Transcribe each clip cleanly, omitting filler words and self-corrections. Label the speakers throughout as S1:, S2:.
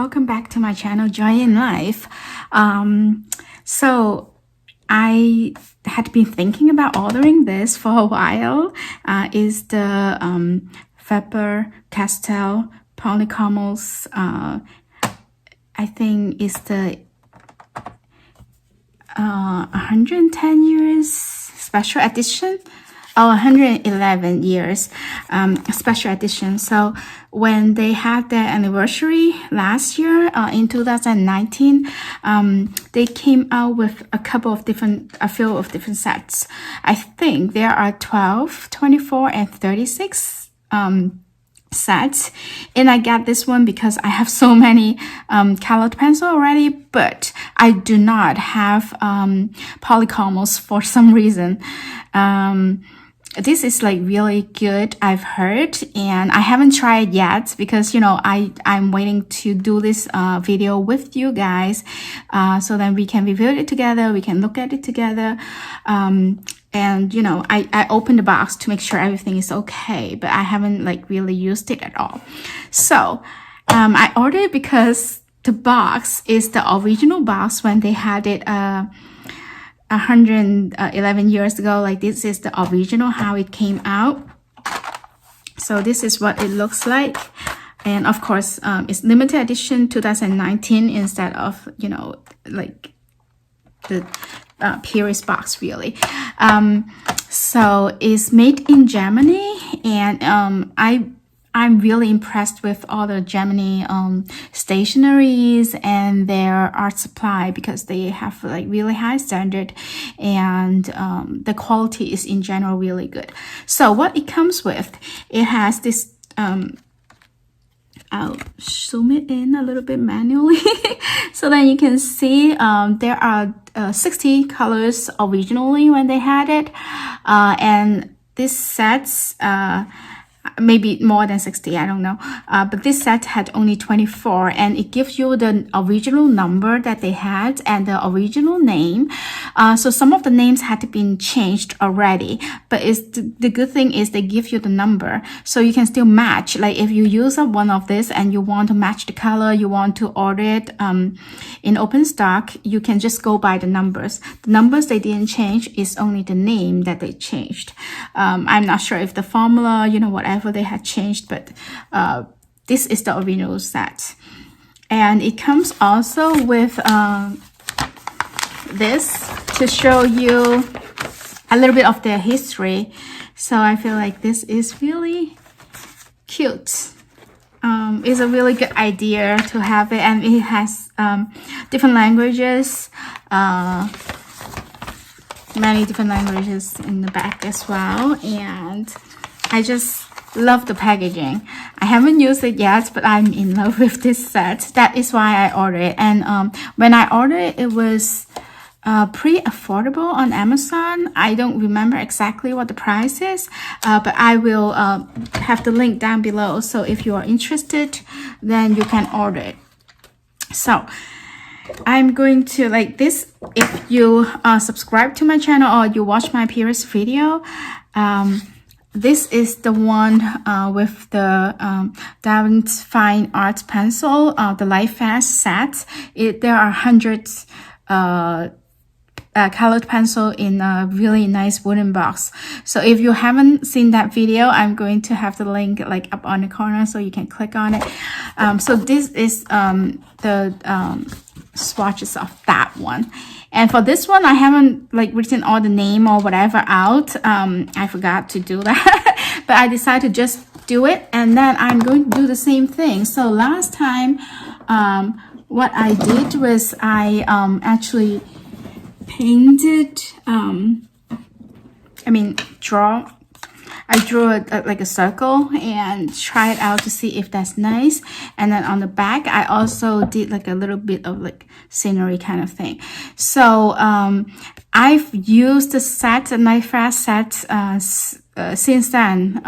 S1: welcome back to my channel, Joy in Life. So I had been thinking about ordering this for a while. Is the Faber Castell Polychromos. I think it's the 110 years special edition. 111 years special edition. So when they had their anniversary last year in 2019, they came out with a few of different sets. I think there are 12, 24, and 36 sets, and I got this one because I have so many colored pencil already, but I do not have Polychromos for some reason. This is like really good, I've heard, and I haven't tried yet because, you know, I'm waiting to do this video with you guys so then we can review it together, we can look at it together. And, you know, I opened the box to make sure everything is okay, but I haven't like really used it at all. So I ordered it because the box is the original box when they had it 111 years ago. Like, this is the original how it came out. So this is what it looks like, and of course it's limited edition 2019 instead of, you know, like the purest box really. So it's made in Germany, and I'm really impressed with all the Germany stationeries and their art supply, because they have like really high standard, and the quality is in general really good. So what it comes with, it has this I'll zoom it in a little bit manually so then you can see there are 60 colors originally when they had it, and this sets maybe more than 60, I don't know, but this set had only 24, and it gives you the original number that they had and the original name. So some of the names had been changed already, but it's the good thing is they give you the number, so you can still match. Like if you use up one of this and you want to match the color, you want to order it in open stock, you can just go by the numbers. The numbers they didn't change, is only the name that they changed. I'm not sure if the formula, you know, whatever they had changed, but this is the original set. And it comes also with this to show you a little bit of their history. So I feel like this is really cute. It's a really good idea to have it, and it has different languages, many different languages in the back as well. And I just love the packaging. I haven't used it yet, but I'm in love with this set. That is why I ordered it. And when I ordered it, it was pretty affordable on Amazon. I don't remember exactly what the price is, but I will have the link down below. So if you are interested, then you can order it. So I'm going to, like this, if you subscribe to my channel or you watch my previous video, this is the one with the Darwin's Fine Art Pencil, the Light Fast set. There are hundreds colored pencil in a really nice wooden box. So if you haven't seen that video, I'm going to have the link like up on the corner so you can click on it. So this is the swatches of that one. And for this one, I haven't like written all the name or whatever out. I forgot to do that, but I decided to just do it, and then I'm going to do the same thing. So last time, what I did was I actually painted, I drew like a circle and try it out to see if that's nice. And then on the back, I also did like a little bit of like scenery kind of thing. So I've used the set, the Night Fast set, since then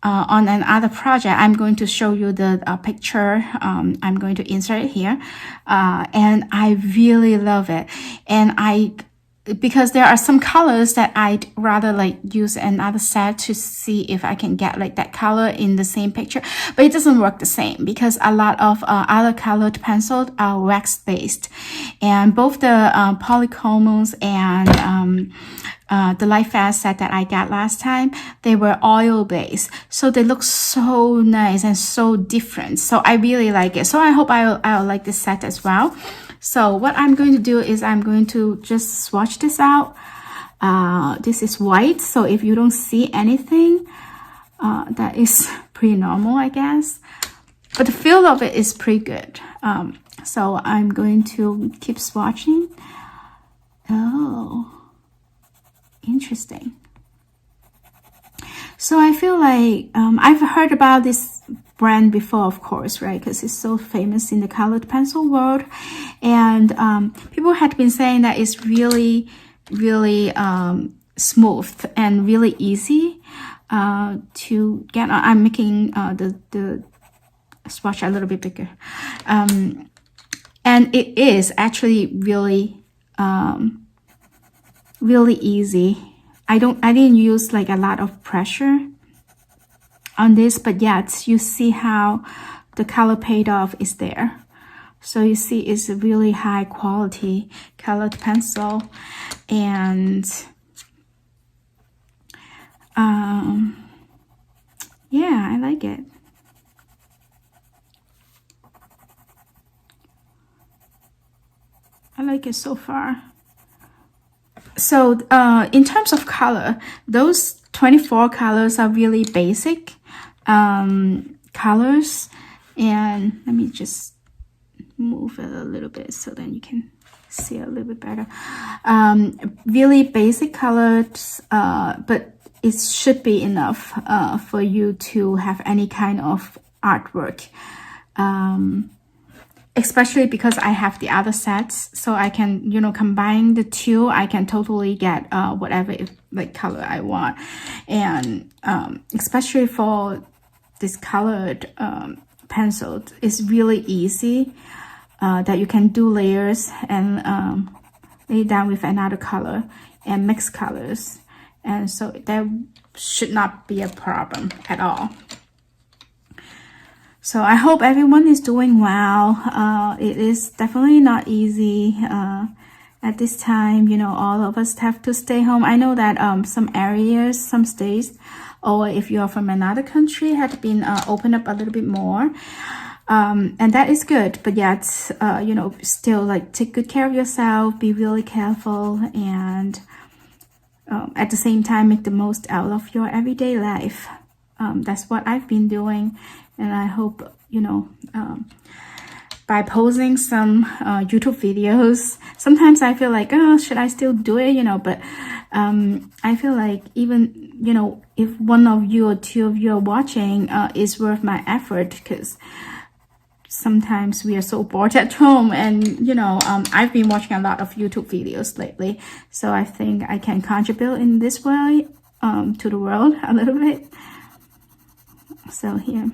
S1: on another project. I'm going to show you the picture. I'm going to insert it here. And I really love it. And I because there are some colors that I'd rather like use another set to see if I can get like that color in the same picture, but it doesn't work the same because a lot of other colored pencils are wax based, and both the Polychromos and the Light Fast set that I got last time, they were oil based, so they look so nice and so different. So I really like it. So I hope I'll like this set as well. So what I'm going to do is I'm going to just swatch this out. This is white, so if you don't see anything, that is pretty normal, I guess. But the feel of it is pretty good. So I'm going to keep swatching. Oh, interesting. So I feel like I've heard about this brand before, of course, right? Because it's so famous in the colored pencil world, and people had been saying that it's really, really smooth and really easy to get. I'm making the swatch a little bit bigger, and it is actually really really easy. I didn't use like a lot of pressure on this, but yet you see how the color paid off is there. So you see it's a really high quality colored pencil, and yeah, I like it. I like it so far. So in terms of color, those 24 colors are really basic colors, and let me just move it a little bit so then you can see a little bit better. Really basic colors, but it should be enough for you to have any kind of artwork. Especially because I have the other sets, so I can, you know, combine the two. I can totally get whatever like color I want, and especially for this colored pencil, it's really easy that you can do layers and lay down with another color and mix colors, and so that should not be a problem at all. So I hope everyone is doing well. It is definitely not easy at this time. You know, all of us have to stay home. I know that some areas, some states, or if you are from another country, have been opened up a little bit more. And that is good. But yet, you know, still like take good care of yourself, be really careful, and at the same time, make the most out of your everyday life. That's what I've been doing. And I hope, you know, by posting some YouTube videos, sometimes I feel like, oh, should I still do it? You know, but I feel like even, you know, if one of you or two of you are watching, is worth my effort, because sometimes we are so bored at home, and, you know, I've been watching a lot of YouTube videos lately. So I think I can contribute in this way to the world a little bit. So here.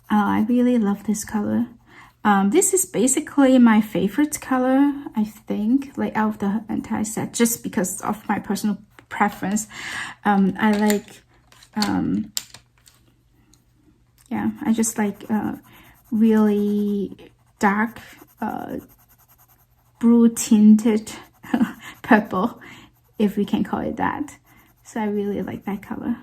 S1: I really love this color. This is basically my favorite color, I think, like out of the entire set, just because of my personal preference. I like, yeah, I just like really dark blue tinted purple, if we can call it that. So I really like that color.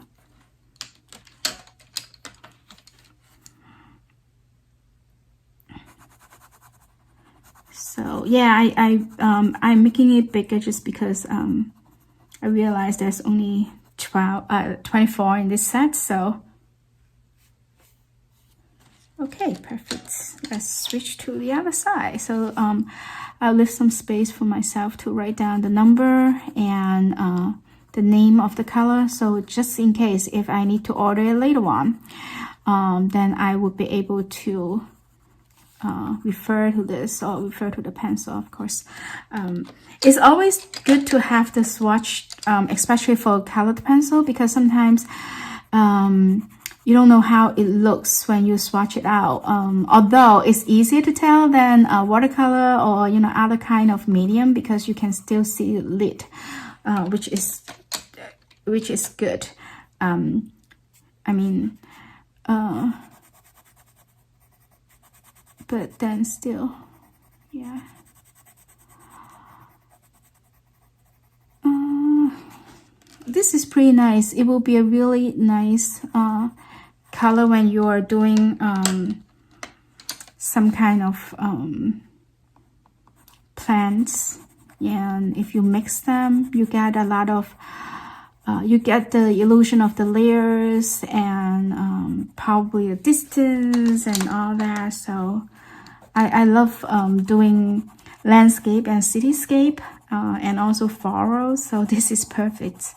S1: So yeah, I'm making it bigger just because I realized there's only 24 in this set. So okay, perfect. Let's switch to the other side. So I'll leave some space for myself to write down the number and the name of the color. So just in case if I need to order it later on, then I would be able to refer to this or refer to the pencil, of course. It's always good to have the swatch, especially for colored pencil, because sometimes you don't know how it looks when you swatch it out. Although it's easier to tell than watercolor or, you know, other kind of medium, because you can still see it lit, which is good. I mean, but then still, yeah. This is pretty nice. It will be a really nice color when you are doing some kind of plants, and if you mix them, you get a lot of you get the illusion of the layers and probably the distance and all that. So I love doing landscape and cityscape and also florals, so this is perfect.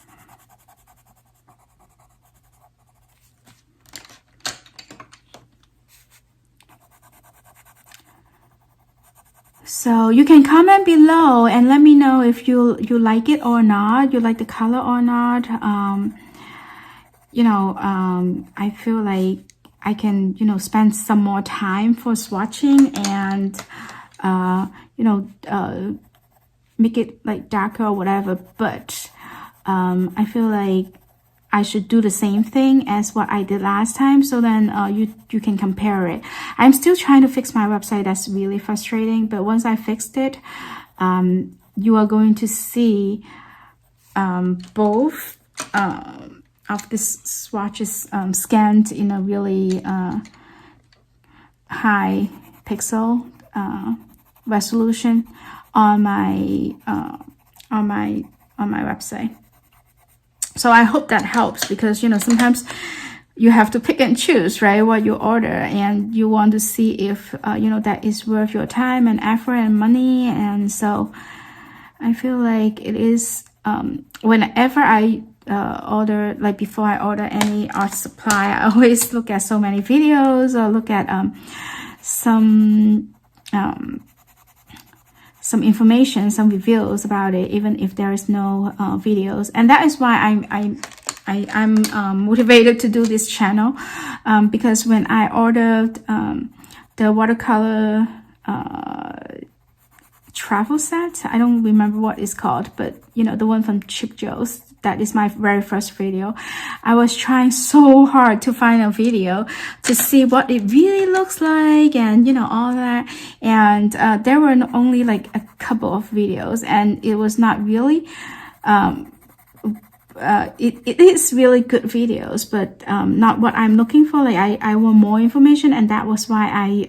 S1: So you can comment below and let me know if you like it or not, you like the color or not. You know, I feel like I can, you know, spend some more time for swatching and, you know, make it like darker or whatever. But I feel like I should do the same thing as what I did last time, so then you can compare it. I'm still trying to fix my website. That's really frustrating, but once I fixed it, you are going to see both of these swatches scanned in a really high pixel resolution on my website. So I hope that helps, because, you know, sometimes you have to pick and choose, right, what you order, and you want to see if, you know, that is worth your time and effort and money. And so I feel like it is, whenever I order, like before I order any art supply, I always look at so many videos or look at some information, some reviews about it, even if there is no videos. And that is why I'm motivated to do this channel, because when I ordered the watercolor travel set, I don't remember what it's called, but you know, the one from Chip Joe's, that is my very first video. I was trying so hard to find a video to see what it really looks like, and you know, all that. And there were only like a couple of videos, and it was not really it is really good videos, but not what I'm looking for. Like I want more information, and that was why I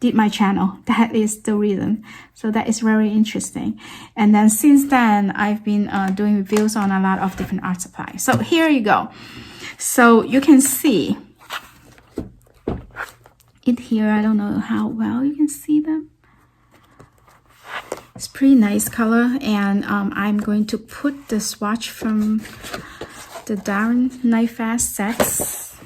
S1: did my channel. That is the reason. So that is very interesting. And then since then, I've been doing reviews on a lot of different art supplies. So here you go. So you can see it here. I don't know how well you can see them. It's pretty nice color, and I'm going to put the swatch from the Darren Knife Fast sets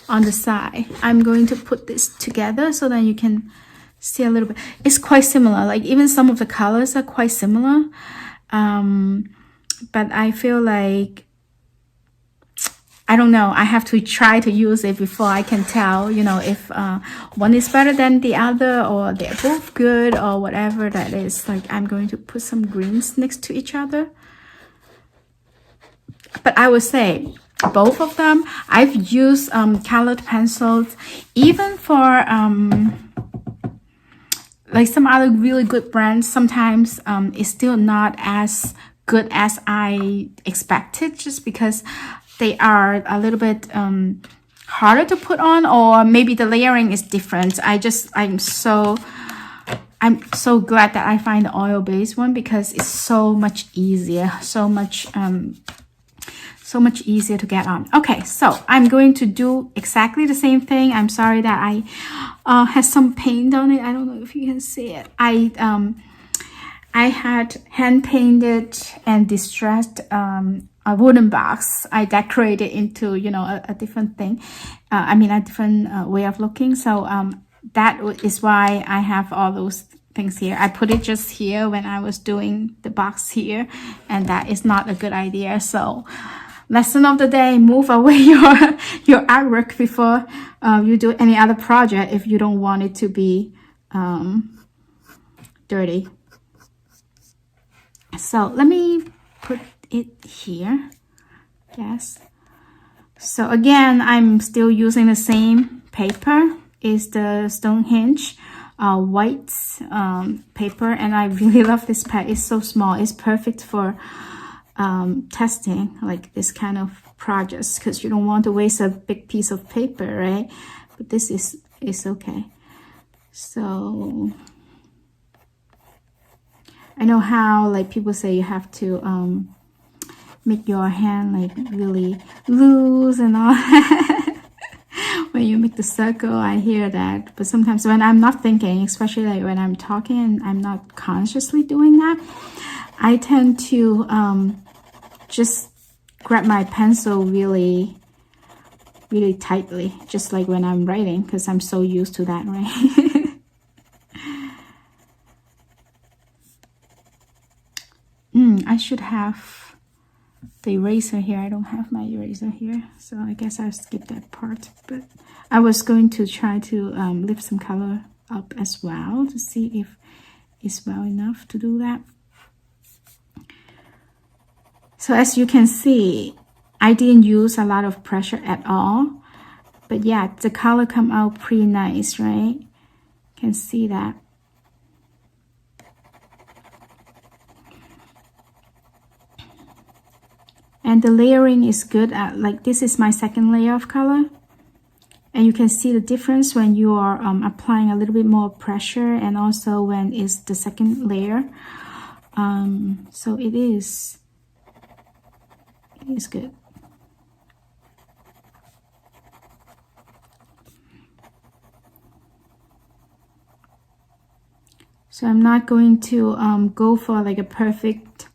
S1: on the side. I'm going to put this together so that you can see a little bit. It's quite similar, like even some of the colors are quite similar, but I feel like, I don't know, I have to try to use it before I can tell, you know, if one is better than the other, or they're both good, or whatever that is. Like I'm going to put some greens next to each other, but I would say both of them, I've used colored pencils, even for like some other really good brands. Sometimes it's still not as good as I expected, just because they are a little bit harder to put on, or maybe the layering is different. I'm so glad that I find the oil-based one, because it's so much easier, so much easier to get on. Okay, so I'm going to do exactly the same thing. I'm sorry that I had some paint on it. I don't know if you can see it. I had hand painted and distressed a wooden box. I decorated into, you know, a different thing. I mean, a different way of looking. So that is why I have all those things here. I put it just here when I was doing the box here, and that is not a good idea. So lesson of the day: move away your artwork before you do any other project if you don't want it to be dirty. So let me put it here. Yes. So again, I'm still using the same paper. It's the Stonehenge white paper, and I really love this pack. It's so small. It's perfect for testing like this kind of projects, because you don't want to waste a big piece of paper, right? But this is okay. So I know how like people say you have to make your hand like really loose and all that. When you make the circle, I hear that. But sometimes when I'm not thinking, especially like when I'm talking and I'm not consciously doing that, I tend to just grab my pencil really tightly, just like when I'm writing, because I'm so used to that, right? I should have the eraser here. I don't have my eraser here, so I guess I'll skip that part. But I was going to try to lift some color up as well to see if it's well enough to do that. So as you can see, I didn't use a lot of pressure at all, but yeah, the color come out pretty nice, right? You can see that. And the layering is good. Like this is my second layer of color, and you can see the difference when you are applying a little bit more pressure, and also when it's the second layer. So it is good. So I'm not going to go for like a perfect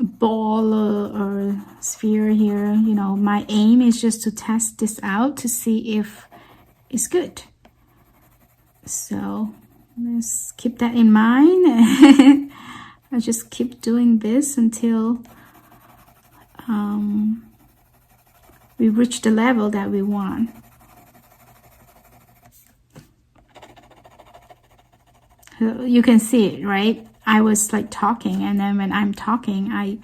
S1: ball or sphere here. You know, my aim is just to test this out to see if it's good. So let's keep that in mind. I'll just keep doing this until we reach the level that we want. You can see it, right? I was like talking, and then when I'm talking, I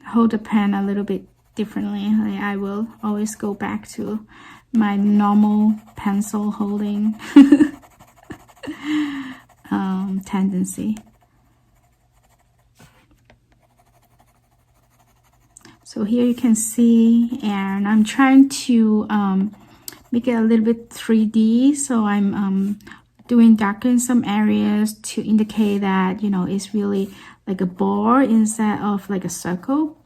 S1: hold the pen a little bit differently. Like I will always go back to my normal pencil holding tendency. So here you can see, and I'm trying to make it a little bit 3D. So I'm doing darker in some areas to indicate that, you know, it's really like a ball instead of like a circle.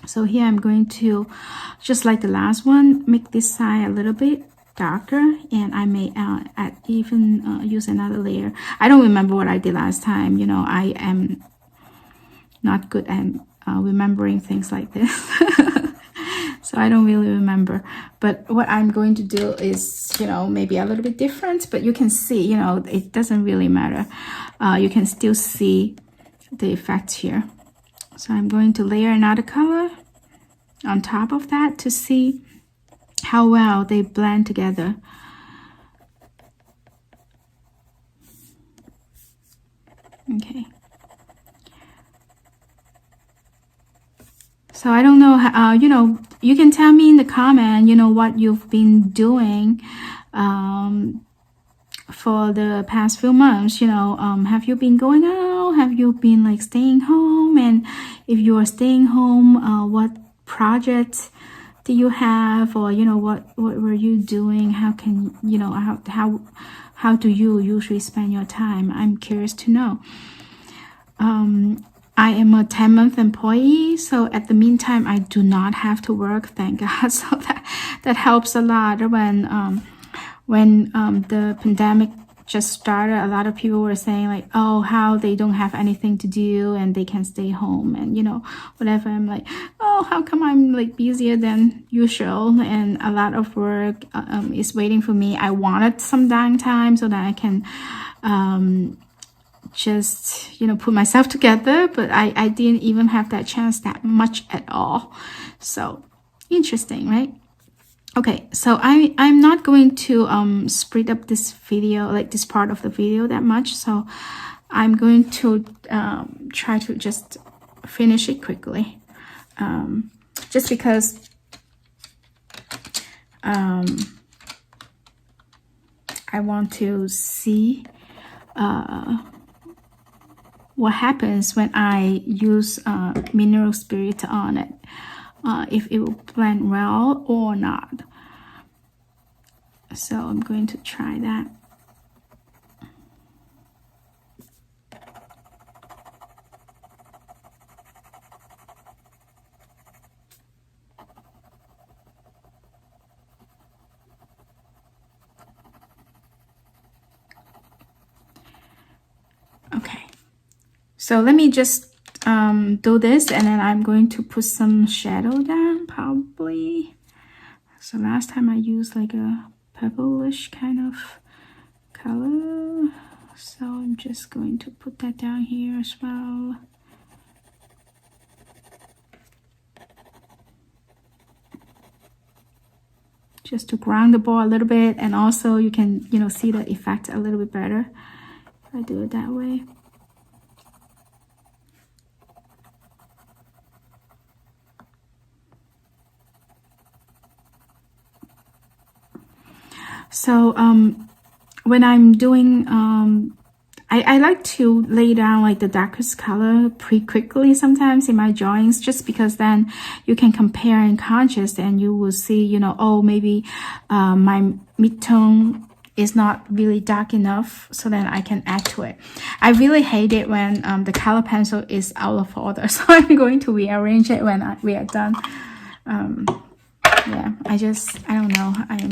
S1: So here I'm going to, just like the last one, make this side a little bit darker, and I may even use another layer. I don't remember what I did last time. You know, I am not good at remembering things like this. So I don't really remember. But what I'm going to do is, you know, maybe a little bit different, but you can see, you know, it doesn't really matter. You can still see the effect here. So I'm going to layer another color on top of that to see how well they blend together. Okay. So I don't know how, you know, you can tell me in the comment, you know, what you've been doing for the past few months. You know, have you been going out? Have you been like staying home? And if you are staying home, what projects do you have? Or, you know, what were you doing? How can, you know, how do you usually spend your time? I'm curious to know. I am a 10-month employee, so at the meantime, I do not have to work, thank God. So that helps a lot. When the pandemic just started, a lot of people were saying like, oh, how they don't have anything to do and they can stay home and, you know, whatever. I'm like, oh, how come I'm like busier than usual and a lot of work is waiting for me. I wanted some downtime so that I can just, you know, put myself together, but I didn't even have that chance that much at all. So interesting, right? Okay, so I'm not going to speed up this video, like this part of the video that much. So I'm going to try to just finish it quickly, just because I want to see what happens when I use mineral spirit on it, if it will blend well or not. So I'm going to try that. Okay, so let me just do this, and then I'm going to put some shadow down probably. So last time I used like a purplish kind of color, so I'm just going to put that down here as well. Just to ground the ball a little bit, and also you can, you know, see the effect a little bit better if I do it that way. So when I'm doing, I like to lay down like the darkest color pretty quickly sometimes in my drawings, just because then you can compare and contrast, and you will see, you know, oh, maybe my mid-tone is not really dark enough, so then I can add to it. I really hate it when the color pencil is out of order, so I'm going to rearrange it when we are done. Yeah, I don't know, I'm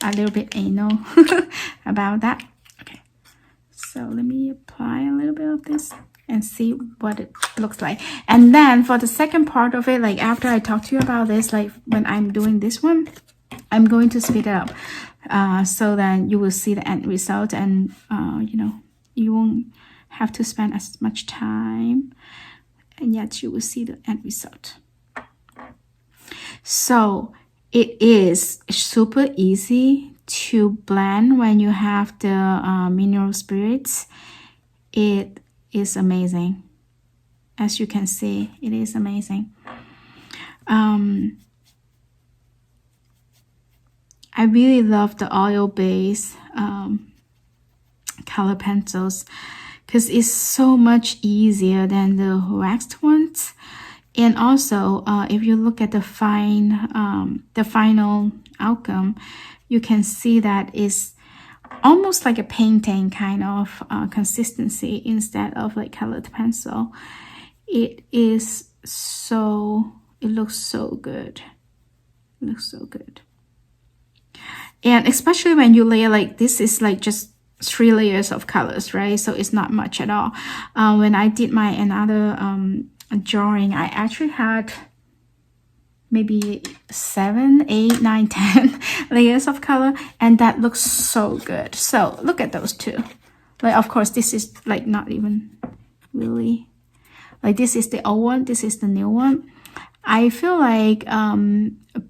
S1: a little bit anal about that. Okay, so let me apply a little bit of this and see what it looks like. And then for the second part of it, like after I talk to you about this, like when I'm doing this one, I'm going to speed it up, so then you will see the end result, and you know, you won't have to spend as much time, and yet you will see the end result. So it is super easy to blend when you have the mineral spirits. It is amazing. As you can see, it is amazing. I really love the oil-based color pencils because it's so much easier than the waxed ones. And also, if you look at the final outcome, you can see that it's almost like a painting kind of consistency instead of like colored pencil. It looks so good. It looks so good. And especially when you layer, like this is like just 3 layers of colors, right? So it's not much at all. When I did my another drawing, I actually had maybe 7, 8, 9, 10 layers of color, and that looks so good. So look at those two. Like, of course, this is like not even really, like this is the old one, this is the new one. I feel like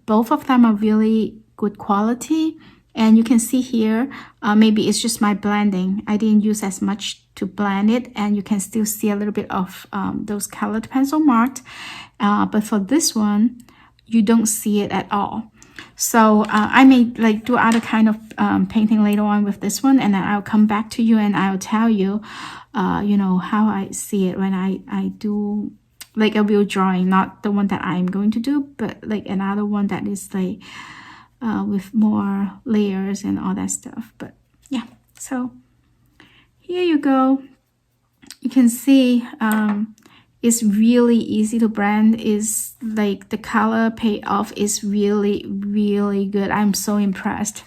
S1: both of them are really good quality, and you can see here, maybe it's just my blending. I didn't use as much to blend it, and you can still see a little bit of those colored pencil marked, but for this one you don't see it at all. So I may like do other kind of painting later on with this one, and then I'll come back to you and I'll tell you you know, how I see it when I do like a real drawing, not the one that I'm going to do, but like another one that is like with more layers and all that stuff. But yeah, so here you go. You can see it's really easy to blend. Is like the color payoff is really good. I'm so impressed.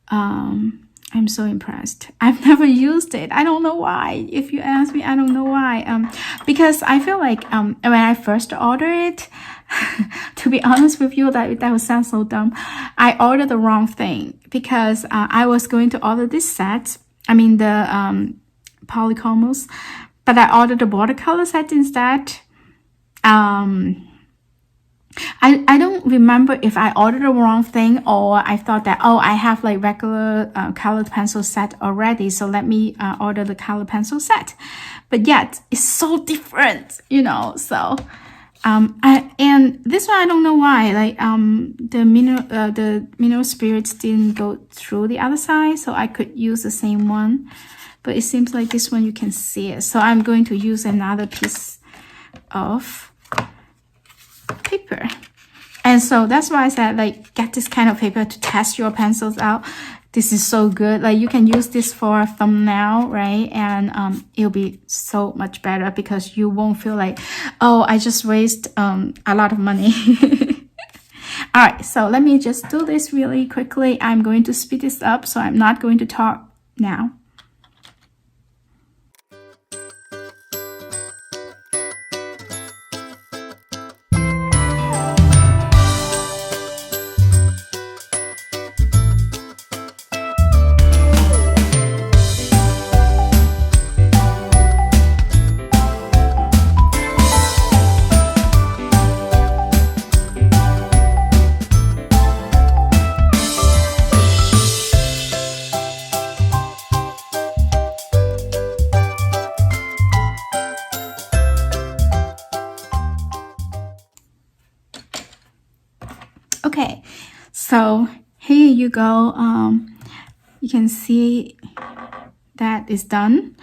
S1: I'm so impressed. I've never used it. I don't know why. If you ask me, I don't know why. Because I feel like when I first ordered it, to be honest with you, that would sound so dumb. I ordered the wrong thing because I was going to order this set. I mean the Polychromos, but I ordered the watercolor set instead. I don't remember if I ordered the wrong thing or I thought that, oh, I have like regular colored pencil set already, so let me order the colored pencil set. But yet it's so different, you know. So and this one I don't know why, like the mineral spirits didn't go through the other side, so I could use the same one. But it seems like this one you can see it, so I'm going to use another piece of paper. And so that's why I said, like, get this kind of paper to test your pencils out. This is so good. Like, you can use this for a thumbnail, right? And it'll be so much better because you won't feel like, oh, I just waste a lot of money. All right, so let me just do this really quickly. I'm going to speed this up, so I'm not going to talk now. Okay, so here you go. You can see that is done.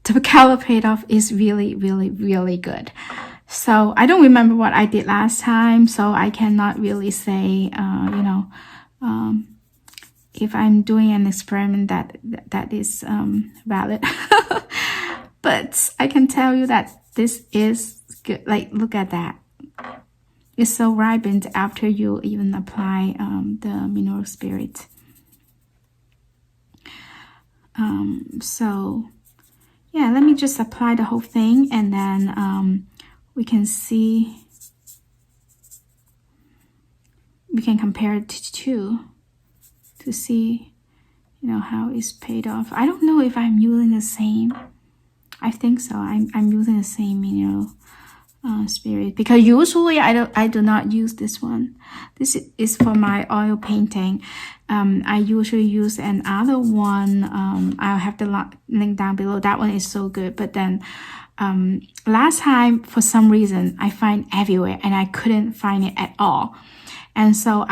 S1: The color payoff is really, really, really good. So I don't remember what I did last time, so I cannot really say, you know, if I'm doing an experiment that is valid. But I can tell you that this is good. Like, look at that. It's so vibrant after you even apply the mineral spirit. So yeah, let me just apply the whole thing, and then we can see, we can compare it to see, you know, how it's paid off. I don't know if I'm using the same. I think so. I'm using the same mineral spirit, because usually I do not use this one. This is for my oil painting. I usually use another one. I'll have the link down below. That one is so good. But then last time, for some reason, I find everywhere and I couldn't find it at all. And so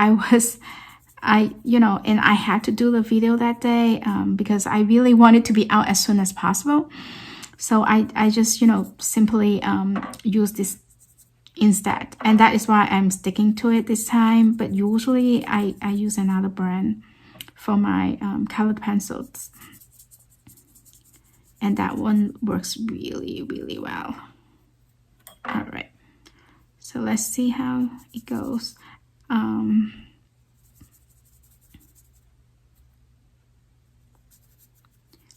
S1: you know, and I had to do the video that day because I really wanted to be out as soon as possible. So I just, you know, simply use this instead. And that is why I'm sticking to it this time. But usually I use another brand for my colored pencils. And that one works really, really well. All right. So let's see how it goes.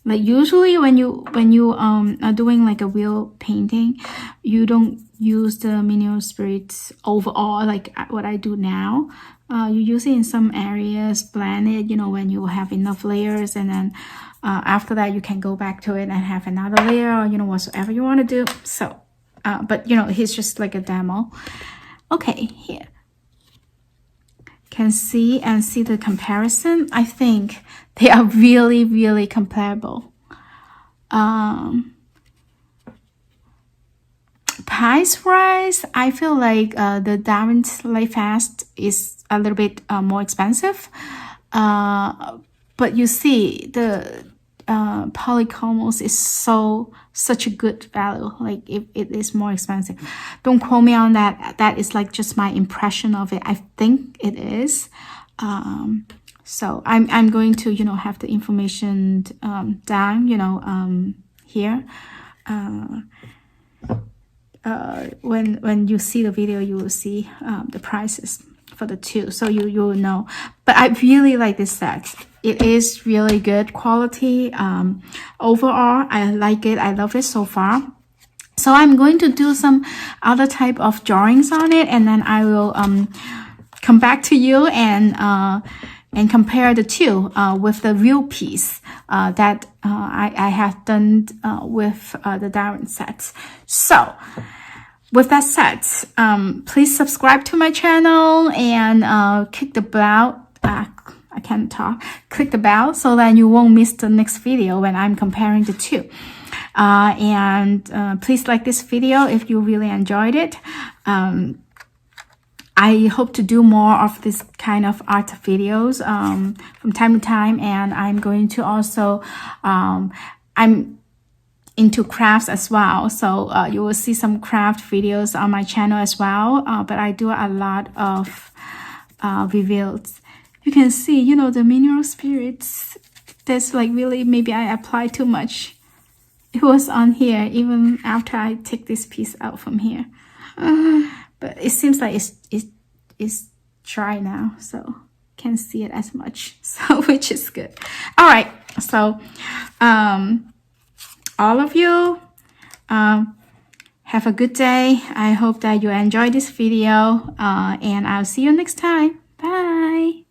S1: Like usually when you are doing like a wheel painting, you don't use the mineral spirits overall like what I do now. You use it in some areas, blend it, you know, when you have enough layers, and then after that you can go back to it and have another layer, or you know, whatsoever you want to do. So but you know, it's just like a demo. Okay, here can see the comparison. I think they are really, really comparable. Price wise, I feel like the Diamond Light Fast is a little bit more expensive. But you see, the Polychromos is such a good value. Like it is more expensive. Don't quote me on that. That is like just my impression of it. I think it is. So I'm going to, you know, have the information down, you know, here. When you see the video, you will see the prices for the two, so you will know. But I really like this set. It is really good quality. Overall, I like it. I love it so far. So I'm going to do some other type of drawings on it, and then I will come back to you and and compare the two with the real piece that I have done with the diamond sets. So with that said, please subscribe to my channel and click the bell. I can't talk. Click the bell so that you won't miss the next video when I'm comparing the two. Please like this video if you really enjoyed it. I hope to do more of this kind of art videos from time to time, and I'm going to also I'm into crafts as well, so you will see some craft videos on my channel as well, but I do a lot of reveals. You can see, you know, the mineral spirits, that's like really, maybe I applied too much. It was on here even after I take this piece out from here. But it seems like it's dry now, so can't see it as much, so which is good. All right, so all of you have a good day. I hope that you enjoyed this video, and I'll see you next time. Bye.